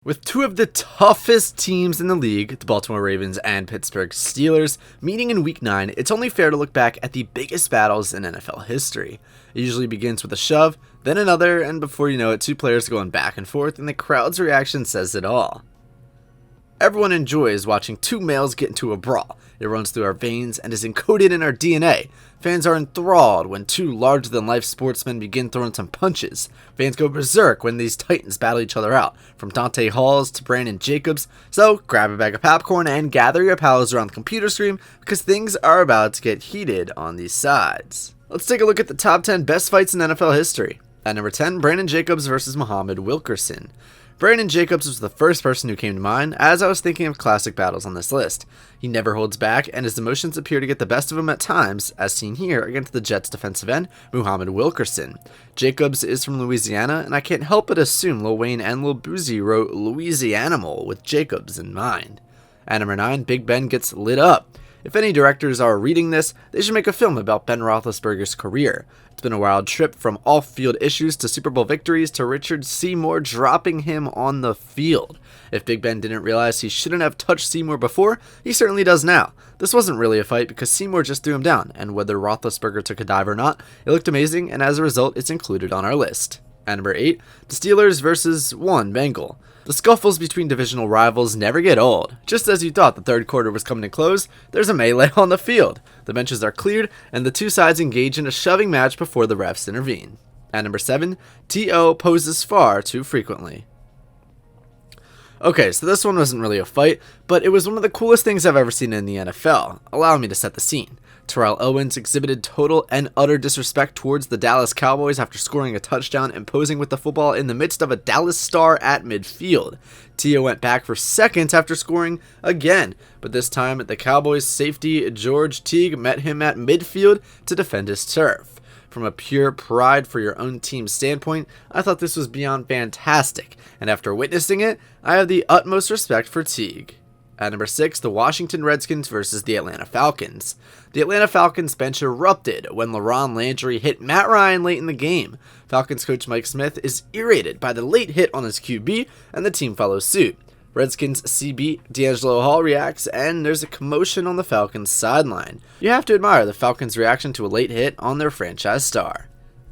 With two of the toughest teams in the league, the Baltimore Ravens and Pittsburgh Steelers, meeting in Week 9, it's only fair to look back at the biggest battles in NFL history. It usually begins with a shove, then another, and before you know it, two players going back and forth, and the crowd's reaction says it all. Everyone enjoys watching two males get into a brawl. It runs through our veins and is encoded in our DNA. Fans are enthralled when two larger-than-life sportsmen begin throwing some punches. Fans go berserk when these titans battle each other out, from Dante Halls to Brandon Jacobs. So grab a bag of popcorn and gather your pals around the computer screen because things are about to get heated on these sides. Let's take a look at the top 10 best fights in NFL history. At number 10, Brandon Jacobs versus Muhammad Wilkerson. Brandon Jacobs was the first person who came to mind as I was thinking of classic battles on this list. He never holds back, and his emotions appear to get the best of him at times, as seen here against the Jets defensive end, Muhammad Wilkerson. Jacobs is from Louisiana, and I can't help but assume Lil Wayne and Lil Boosie wrote Louisianimal with Jacobs in mind. At number 9, Big Ben gets lit up. If any directors are reading this, they should make a film about Ben Roethlisberger's career. It's been a wild trip from off-field issues to Super Bowl victories to Richard Seymour dropping him on the field. If Big Ben didn't realize he shouldn't have touched Seymour before, he certainly does now. This wasn't really a fight because Seymour just threw him down, and whether Roethlisberger took a dive or not, it looked amazing, and as a result, it's included on our list. At number 8, the Steelers versus one Bengal. The scuffles between divisional rivals never get old. Just as you thought the third quarter was coming to close, there's a melee on the field. The benches are cleared, and the two sides engage in a shoving match before the refs intervene. At number 7, T.O. poses far too frequently. Okay, so this one wasn't really a fight, but it was one of the coolest things I've ever seen in the NFL. Allow me to set the scene. Terrell Owens exhibited total and utter disrespect towards the Dallas Cowboys after scoring a touchdown and posing with the football in the midst of a Dallas star at midfield. T.O. went back for seconds after scoring again, but this time the Cowboys safety George Teague met him at midfield to defend his turf. From a pure pride for your own team's standpoint, I thought this was beyond fantastic, and after witnessing it, I have the utmost respect for Teague. At number 6, the Washington Redskins versus the Atlanta Falcons. The Atlanta Falcons bench erupted when LaRon Landry hit Matt Ryan late in the game. Falcons coach Mike Smith is irritated by the late hit on his QB, and the team follows suit. Redskins CB D'Angelo Hall reacts, and there's a commotion on the Falcons sideline. You have to admire the Falcons' reaction to a late hit on their franchise star.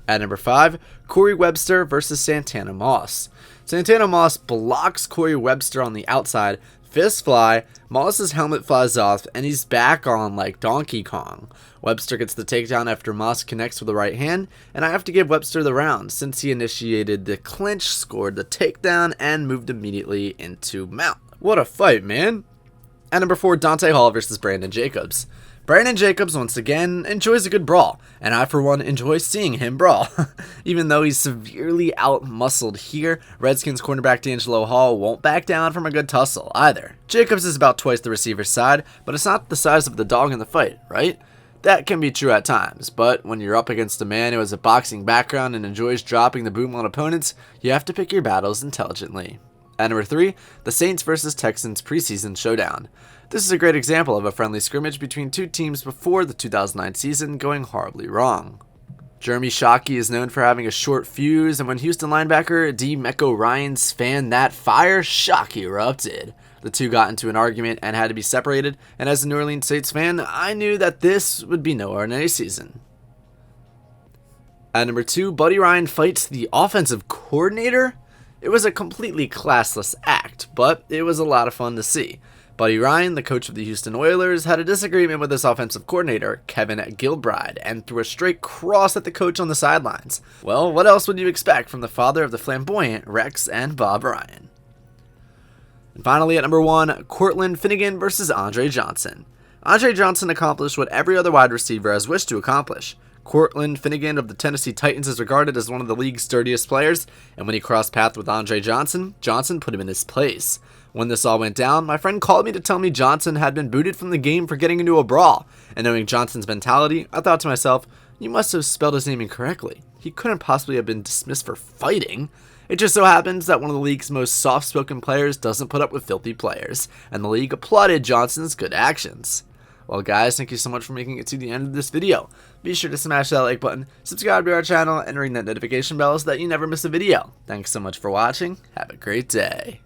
At number 5, Corey Webster versus Santana Moss. Santana Moss blocks Corey Webster on the outside, fists fly, Moss's helmet flies off, and he's back on like Donkey Kong. Webster gets the takedown after Moss connects with the right hand, and I have to give Webster the round since he initiated the clinch, scored the takedown, and moved immediately into mount. What a fight, man! At number 4, Dante Hall versus Brandon Jacobs. Brandon Jacobs once again enjoys a good brawl, and I for one enjoy seeing him brawl. Even though he's severely out-muscled here, Redskins cornerback D'Angelo Hall won't back down from a good tussle either. Jacobs is about twice the receiver's side, but it's not the size of the dog in the fight, right? That can be true at times, but when you're up against a man who has a boxing background and enjoys dropping the boom on opponents, you have to pick your battles intelligently. At number 3, the Saints vs Texans preseason showdown. This is a great example of a friendly scrimmage between two teams before the 2009 season going horribly wrong. Jeremy Shockey is known for having a short fuse, and when Houston linebacker DeMeco Ryans fanned that fire, Shockey erupted. The two got into an argument and had to be separated, and as a New Orleans Saints fan, I knew that this would be no ordinary season. At number 2, Buddy Ryan fights the offensive coordinator. It was a completely classless act, but it was a lot of fun to see. Buddy Ryan, the coach of the Houston Oilers, had a disagreement with his offensive coordinator, Kevin Gilbride, and threw a straight cross at the coach on the sidelines. Well, what else would you expect from the father of the flamboyant Rex and Bob Ryan? And finally, at number 1, Cortland Finnegan versus Andre Johnson. Andre Johnson accomplished what every other wide receiver has wished to accomplish. Cortland Finnegan of the Tennessee Titans is regarded as one of the league's sturdiest players, and when he crossed paths with Andre Johnson, Johnson put him in his place. When this all went down, my friend called me to tell me Johnson had been booted from the game for getting into a brawl, and knowing Johnson's mentality, I thought to myself, you must have spelled his name incorrectly. He couldn't possibly have been dismissed for fighting. It just so happens that one of the league's most soft-spoken players doesn't put up with filthy players, and the league applauded Johnson's good actions. Well guys, thank you so much for making it to the end of this video. Be sure to smash that like button, subscribe to our channel, and ring that notification bell so that you never miss a video. Thanks so much for watching. Have a great day.